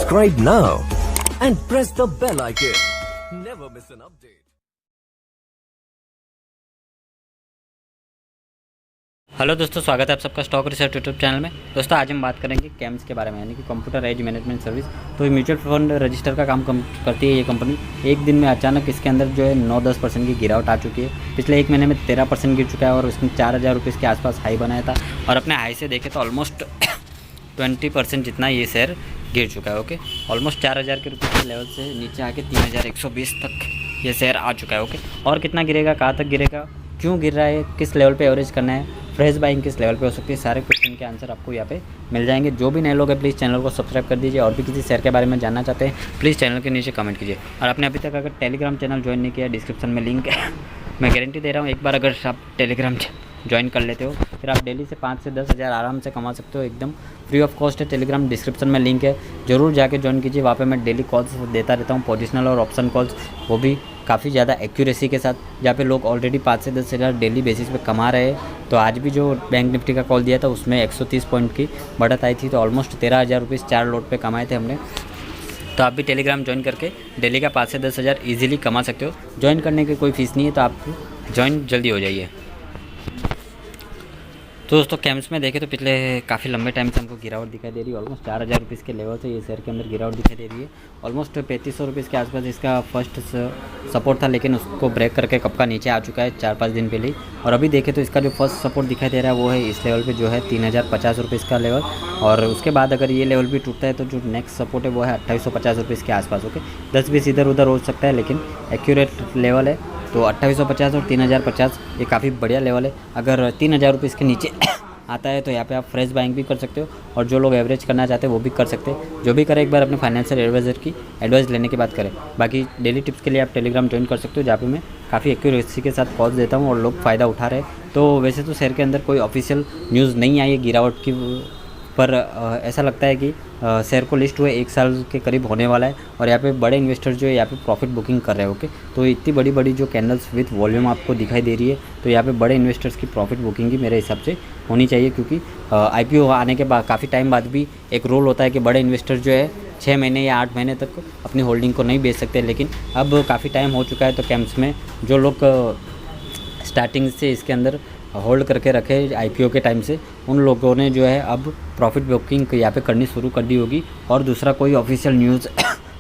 Subscribe now and press the bell icon. Never miss an update. Hello दोस्तों, स्वागत है आप सबका स्टॉक रिसर्च यूट्यूब चैनल में। दोस्तों आज हम बात करेंगे कैम्स के बारे में, यानी कि कंप्यूटर एज मैनेजमेंट सर्विस। तो ये म्यूचुअल फंड रजिस्टर का काम करती है ये कंपनी। एक दिन में अचानक इसके अंदर जो है 9-10% की गिरावट आ चुकी है। पिछले एक महीने में 13% गिर चुका है और उसने 4000 रुपये के आसपास हाई बनाया था और अपने हाई से देखे तो ऑलमोस्ट 20% जितना ये शेयर गिर चुका है। ओके, ऑलमोस्ट 4000 के रुपये के लेवल से नीचे आके 3120 तक ये शेयर आ चुका है। ओके, और कितना गिरेगा, कहाँ तक गिरेगा, क्यों गिर रहा है, किस लेवल पे एवरेज करना है, फ्रेश बाइंग किस लेवल पे हो सकती है, सारे क्वेश्चन के आंसर आपको यहाँ पे मिल जाएंगे। जो भी नए लोग हैं प्लीज़ चैनल को सब्सक्राइब कर दीजिए और भी किसी शेयर के बारे में जानना चाहते हैं प्लीज़ चैनल के नीचे कमेंट कीजिए। और आपने अभी तक अगर टेलीग्राम चैनल ज्वाइन नहीं किया, डिस्क्रिप्शन में लिंक है। मैं गारंटी दे रहा हूँ एक बार अगर आप टेलीग्राम ज्वाइन कर लेते हो फिर आप डेली से 5 से 10 हज़ार आराम से कमा सकते हो। एकदम फ्री ऑफ कॉस्ट है। टेलीग्राम डिस्क्रिप्शन में लिंक है, ज़रूर जाके ज्वाइन कीजिए। वहाँ पे मैं डेली कॉल्स देता रहता हूँ, पोजिशनल और ऑप्शन कॉल्स, वो भी काफ़ी ज़्यादा एक्यूरेसी के साथ, जहाँ पे लोग ऑलरेडी 5 से 10 हज़ार डेली बेसिस पे कमा रहे हैं। तो आज भी जो बैंक निफ्टी का कॉल दिया था उसमें 130 पॉइंट की बढ़त आई थी, तो ऑलमोस्ट 13,000 रुपये 4 लोट पे कमाए थे हमने। तो आप भी टेलीग्राम ज्वाइन करके डेली का 5 से 10 हज़ार ईजिली कमा सकते हो। ज्वाइन करने की कोई फ़ीस नहीं है, तो आप ज्वाइन जल्दी हो जाइए। तो दोस्तों कैम्स में देखें तो पिछले काफ़ी लंबे टाइम से हमको गिरावट दिखाई दे रही है। ऑलमोस्ट 4000 रुपये के लेवल से ये शेयर के अंदर गिरावट दिखाई दे रही है। ऑलमोस्ट 3500 रुपये के आसपास इसका फर्स्ट सपोर्ट था, लेकिन उसको ब्रेक करके कब का नीचे आ चुका है 4-5 दिन पहले ही। और अभी देखें तो इसका जो फर्स्ट सपोर्ट दिखाई दे रहा है वो है इस लेवल पे जो है 3050 रुपये इसका लेवल। और उसके बाद अगर ये लेवल भी टूटता है तो जो नेक्स्ट सपोर्ट है वो है 2850 रुपये के आसपास। ओके, 10-20 इधर उधर हो सकता है, लेकिन एक्यूरेट लेवल है। तो 2850 और 3050 ये काफ़ी बढ़िया लेवल है। अगर 3000 रुपये इसके नीचे आता है तो यहाँ पे आप फ्रेश बाइंग भी कर सकते हो, और जो लोग एवरेज करना चाहते हैं वो भी कर सकते हैं। जो भी करें एक बार अपने फाइनेंशियल एडवाइज़र की एडवाइस लेने की बात करें। बाकी डेली टिप्स के लिए आप टेलीग्राम ज्वाइन कर सकते हो, जहाँ पे मैं काफ़ी एक्यूरेसी के साथ कॉल्स देता हूँ और लोग फ़ायदा उठा रहे हैं। तो वैसे तो शेयर के अंदर कोई ऑफिशियल न्यूज़ नहीं आई है गिरावट की, पर ऐसा लगता है कि शेयर को लिस्ट हुए 1 साल के करीब होने वाला है और यहाँ पे बड़े इन्वेस्टर जो है यहाँ पे प्रॉफिट बुकिंग कर रहे हैं। ओके, तो इतनी बड़ी बड़ी जो कैंडल्स विथ वॉल्यूम आपको दिखाई दे रही है, तो यहाँ पे बड़े इन्वेस्टर्स की प्रॉफिट बुकिंग ही मेरे हिसाब से होनी चाहिए, क्योंकि IPO आने के बाद काफ़ी टाइम बाद भी एक रोल होता है कि बड़े इन्वेस्टर जो है 6 महीने या 8 महीने तक अपनी होल्डिंग को नहीं बेच सकते। लेकिन अब काफ़ी टाइम हो चुका है, तो कैंप्स में जो लोग स्टार्टिंग से इसके अंदर होल्ड करके रखे IPO के टाइम से, उन लोगों ने जो है अब प्रॉफिट बुकिंग यहाँ पे करनी शुरू कर दी होगी। और दूसरा कोई ऑफिशियल न्यूज़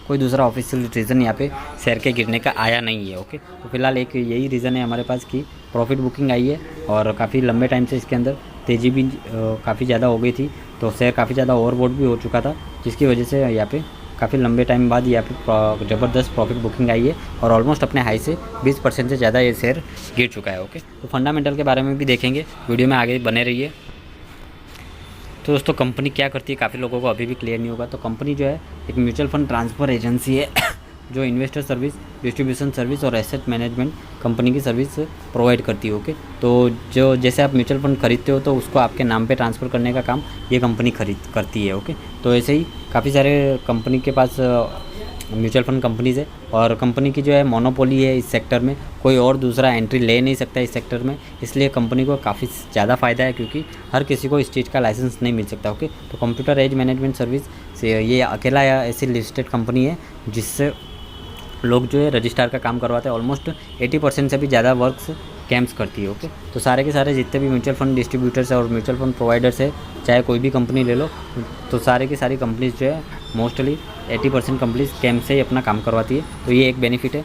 कोई दूसरा ऑफिशियल रीज़न यहाँ पे शेयर के गिरने का आया नहीं है। ओके, तो फिलहाल एक यही रीज़न है हमारे पास कि प्रॉफिट बुकिंग आई है और काफ़ी लंबे टाइम से इसके अंदर तेज़ी भी काफ़ी ज़्यादा हो गई थी, तो शेयर काफ़ी ज़्यादा ओवरबॉट भी हो चुका था, जिसकी वजह से यहाँ पे काफ़ी लंबे टाइम बाद यहाँ पे ज़बरदस्त प्रॉफिट बुकिंग आई है और ऑलमोस्ट अपने हाई से 20% से ज़्यादा ये शेयर गिर चुका है। ओके, तो फंडामेंटल के बारे में भी देखेंगे, वीडियो में आगे बने रहिए। तो दोस्तों कंपनी क्या करती है काफ़ी लोगों को अभी भी क्लियर नहीं होगा। तो कंपनी जो है एक म्यूचुअल फंड ट्रांसफ़र एजेंसी है जो इन्वेस्टर सर्विस, डिस्ट्रीब्यूशन सर्विस और एसेट मैनेजमेंट कंपनी की सर्विस प्रोवाइड करती है। ओके, तो जो जैसे आप म्यूचुअल फंड खरीदते हो तो उसको आपके नाम पे ट्रांसफ़र करने का काम ये कंपनी करती है। ओके, तो ऐसे ही काफ़ी सारे कंपनी के पास म्यूचुअल फंड कंपनीज़ है और कंपनी की जो है मोनोपोली है इस सेक्टर में, कोई और दूसरा एंट्री ले नहीं सकता इस सेक्टर में, इसलिए कंपनी को काफ़ी ज़्यादा फ़ायदा है, क्योंकि हर किसी को इस चीज़ का लाइसेंस नहीं मिल सकता। ओके, तो कंप्यूटर एज मैनेजमेंट सर्विस से ये अकेला ऐसी लिस्टेड कंपनी है जिससे लोग जो है रजिस्ट्रार का काम करवाते हैं। ऑलमोस्ट 80% से भी ज़्यादा वर्क्स कैम्प्स करती है। ओके, तो सारे के सारे जितने भी म्यूचुअल फंड डिस्ट्रीब्यूटर्स है और म्यूचुअल फंड प्रोवाइडर्स है, चाहे कोई भी कंपनी ले लो, तो सारे की सारी कंपनीज जो है मोस्टली 80% कंपनीज कैम्प से ही अपना काम करवाती है। तो ये एक बेनिफिट है।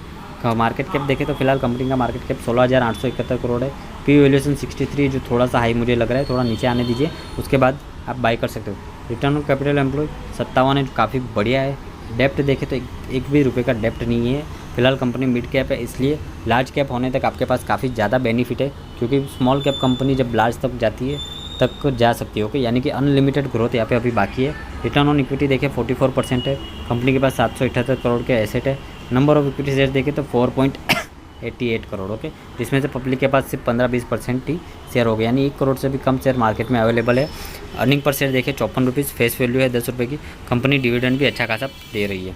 मार्केट कैप देखें तो फिलहाल कंपनी का मार्केट कैप 16,871 करोड़ है। पी वैल्यूएशन 63, जो थोड़ा सा हाई मुझे लग रहा है, थोड़ा नीचे आने दीजिए, उसके बाद आप बाई कर सकते हो। रिटर्न ऑन कैपिटल एम्प्लॉय 57 है, काफ़ी बढ़िया है। डेप्ट देखें तो एक भी रुपये का डेप्ट नहीं है। फिलहाल कंपनी मिड कैप है, इसलिए लार्ज कैप होने तक आपके पास काफ़ी ज़्यादा बेनिफिट है, क्योंकि स्मॉल कैप कंपनी जब लार्ज तक जाती है तक जा सकती है। ओके, यानी कि अनलिमिटेड ग्रोथ यहाँ पे अभी बाकी है। रिटर्न ऑन इक्विटी देखें 44% है। कंपनी के पास 778 करोड़ के एसेट है। नंबर ऑफ इक्विटी शेयर देखें तो 4.88 करोड़। ओके, जिसमें से पब्लिक के पास सिर्फ 15-20% ही शेयर हो गए, यानी 1 करोड़ से भी कम शेयर मार्केट में अवेलेबल है। अर्निंग पर शेयर देखें 54 रुपीज़, फेस वैल्यू है 10 रुपये की। कंपनी डिविडेंड भी अच्छा खासा दे रही है।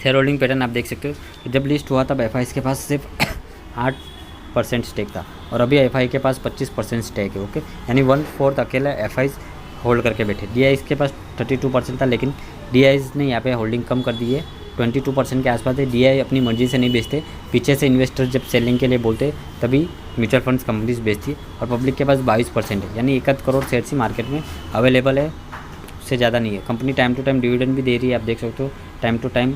शेयर होल्डिंग पैटर्न आप देख सकते हो, जब लिस्ट हुआ तब FIs के पास सिर्फ 8% स्टेक था और अभी FI के पास 25% स्टेक है। ओके, यानी 1/4 अकेला FIs होल्ड करके बैठे। DIs के पास 32% था, लेकिन DI ने यहाँ पे होल्डिंग कम कर दी है, 22% के आसपास है। DI अपनी मर्जी से नहीं बेचते, पीछे से इन्वेस्टर जब सेलिंग के लिए बोलते तभी म्यूचुअल फंड्स कंपनीज बेचती है। और पब्लिक के पास 22% है, यानी 1 करोड़ शेयर्स ही मार्केट में अवेलेबल है, उससे ज़्यादा नहीं है। Company time to time dividend भी दे रही है, आप देख सकते हो टाइम टू टाइम।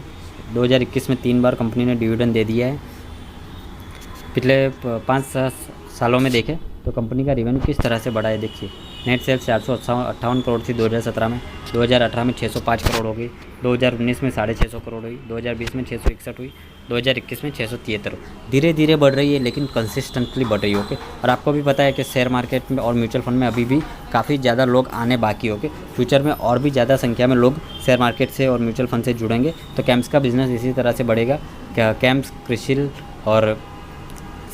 2021 में 3 बार कंपनी ने डिविडेंड दे दिया है। पिछले 5 सालों में देखें तो कंपनी का रेवेन्यू किस तरह से बढ़ा है, देखिए। नेट सेल्स 458 करोड़ थी 2017 में, 2018 में 605 करोड़ हो गई, 2019 में 650 करोड़ हुई, 2020 में 661 हुई, 2021 में 673। धीरे धीरे बढ़ रही है लेकिन कंसिस्टेंटली बढ़ रही है, ओके। और आपको भी पता है कि शेयर मार्केट में और म्यूचुअल फंड में अभी भी काफ़ी ज़्यादा लोग आने बाकी, ओके। फ्यूचर में और भी ज़्यादा संख्या में लोग शेयर मार्केट से और म्यूचुअल फंड से जुड़ेंगे, तो कैम्प्स का बिजनेस इसी तरह से बढ़ेगा। कैम्प्स, क्रिशिल और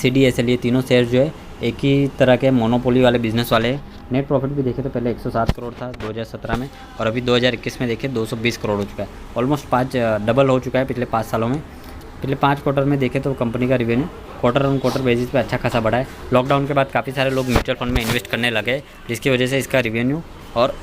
CDSL ये तीनों शेयर जो है एक ही तरह के मोनोपोली वाले बिजनेस वाले हैं। नेट प्रॉफिट भी देखें तो पहले 107 करोड़ था 2017 में, और अभी 2021 में देखें 220 करोड़ हो चुका है। ऑलमोस्ट 5 डबल हो चुका है पिछले 5 सालों में। पिछले 5 क्वार्टर में देखें तो कंपनी का revenue quarter on quarter basis पे अच्छा खासा बढ़ा है। लॉकडाउन के बाद काफ़ी सारे लोग म्यूचुअल फंड में इन्वेस्ट करने लगे, जिसकी वजह से इसका रेवेन्यू और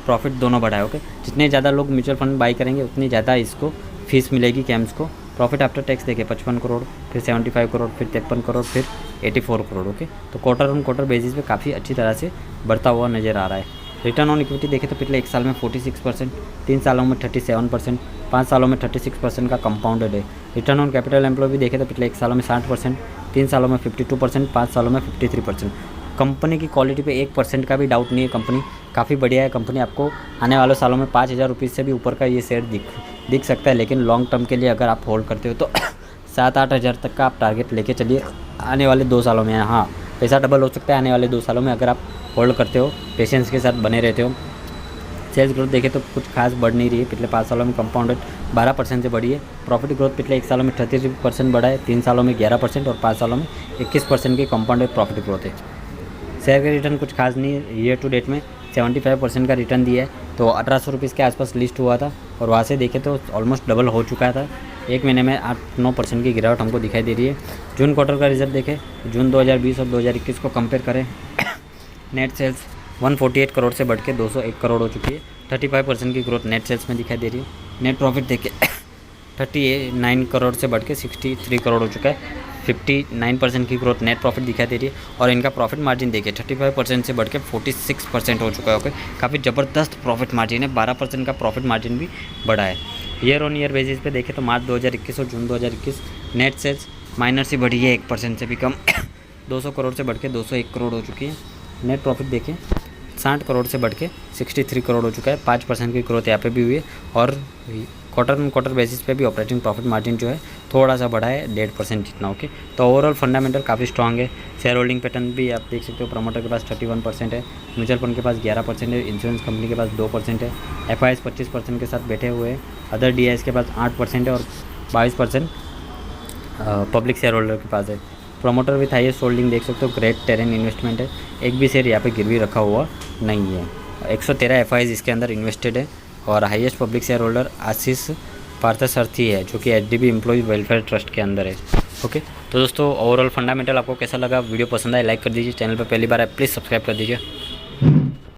प्रॉफिट दोनों बढ़ा है, ओके। जितने ज़्यादा लोग म्यूचुअल फंड बाई करेंगे उतनी ज़्यादा इसको फीस मिलेगी कैम्प्स को। प्रॉफिट आफ्टर टैक्स देखें 55 करोड़, फिर 75 करोड़, फिर 53 करोड़, फिर 84 करोड़, ओके। तो क्वार्टर ऑन क्वार्टर बेसिस पे काफ़ी अच्छी तरह से बढ़ता हुआ नज़र आ रहा है। रिटर्न ऑन इक्विटी देखें तो पिछले 1 साल में 46%, 3 सालों में 37%, 5 सालों में 36% का कंपाउंडेड है। रिटर्न ऑन कैपिटल एम्प्लॉय भी देखें तो पिछले 1 सालों में 60%, 3 सालों में 52%, 5 सालों में 53%। कंपनी की क्वालिटी पे 1% का भी डाउट नहीं है, कंपनी काफ़ी बढ़िया है। कंपनी आपको आने वाले सालों में 5,000 रुपये से भी ऊपर का ये शेयर दिख सकता है, लेकिन लॉन्ग टर्म के लिए अगर आप होल्ड करते हो तो 7-8 हज़ार तक का आप टारगेट लेके चलिए आने वाले 2 सालों में। हाँ, पैसा डबल हो सकता है आने वाले 2 सालों में अगर आप होल्ड करते हो, पेशेंस के साथ बने रहते हो। सेल्स ग्रोथ देखें तो कुछ खास बढ़ नहीं रही है, पिछले 5 सालों में कंपाउंडेड 12% से बढ़ी है। प्रॉफिट ग्रोथ पिछले 1 सालों में 33% बढ़ा है, 3 सालों में 11% और 5 सालों में 21% की कंपाउंडेड प्रॉफिट ग्रोथ है। शेयर का रिटर्न कुछ खास नहीं है, ईयर टू डेट में 75% का रिटर्न दिया है। तो 1800 रुपीज़ के आसपास लिस्ट हुआ था और वहाँ से देखें तो ऑलमोस्ट डबल हो चुका था। 1 महीने में 8-9% की गिरावट हमको दिखाई दे रही है। जून क्वार्टर का रिजल्ट देखें, जून 2020 और 2021 को कंपेयर करें, नेट सेल्स 148 करोड़ से बढ़ के 201 करोड़ हो चुकी है। 35% की ग्रोथ नेट सेल्स में दिखाई दे रही है। नेट प्रॉफिट देखें 39 करोड़ से बढ़ के 63 करोड़ हो चुका है। 59% की ग्रोथ नेट प्रॉफिट दिखाई दे रही है। और इनका प्रॉफिट मार्जिन देखिए 35% से बढ़ के 46% हो चुका है, ओके। काफ़ी ज़बरदस्त प्रॉफिट मार्जिन है, 12% का प्रॉफिट मार्जिन भी बढ़ा है। ईयर ऑन ईयर बेसिस पे देखें तो मार्च 2021 और जून 2021 नेट सेल्स माइनर से बढ़ी है, 1% से भी कम 200 करोड़ से बढ़ के 201 करोड़ हो चुकी है। नेट प्रॉफिट देखें 60 करोड़ से बढ़ के 63 करोड़ हो चुका है, 5% की ग्रोथ यहाँ पे भी हुई है। और क्वार्टर ऑन क्वार्टर बेसिस पे भी ऑपरेटिंग प्रॉफिट मार्जिन जो है थोड़ा सा बढ़ा है, 1.5% जितना, ओके। तो ओवरऑल फंडामेंटल काफ़ी स्ट्रांग है। शेयर होल्डिंग पैटर्न भी आप देख सकते हो, प्रमोटर के पास 31% है, म्यूचुअल फंड के पास 11% है, इंश्योरेंस कंपनी के पास 2% है, FIs 25% के साथ बैठे हुए हैं, अदर DIs के पास 8% है और 22% पब्लिक शेयर होल्डर के पास है। प्रमोटर विथ हाईएस्ट होल्डिंग देख सकते हो ग्रेट टेरेन इन्वेस्टमेंट है, एक भी शेयर यहाँ पे गिरवी रखा हुआ नहीं है। 113 FIs इसके अंदर इन्वेस्टेड है और हाईएस्ट पब्लिक शेयर होल्डर आशीष पार्थसारथी है, जो कि HDB एम्प्लॉयज़ वेलफेयर ट्रस्ट के अंदर है, ओके। तो दोस्तों ओवरऑल फंडामेंटल आपको कैसा लगा, वीडियो पसंद आए लाइक कर दीजिए, चैनल पर पहली बार आए प्लीज़ सब्सक्राइब कर दीजिए।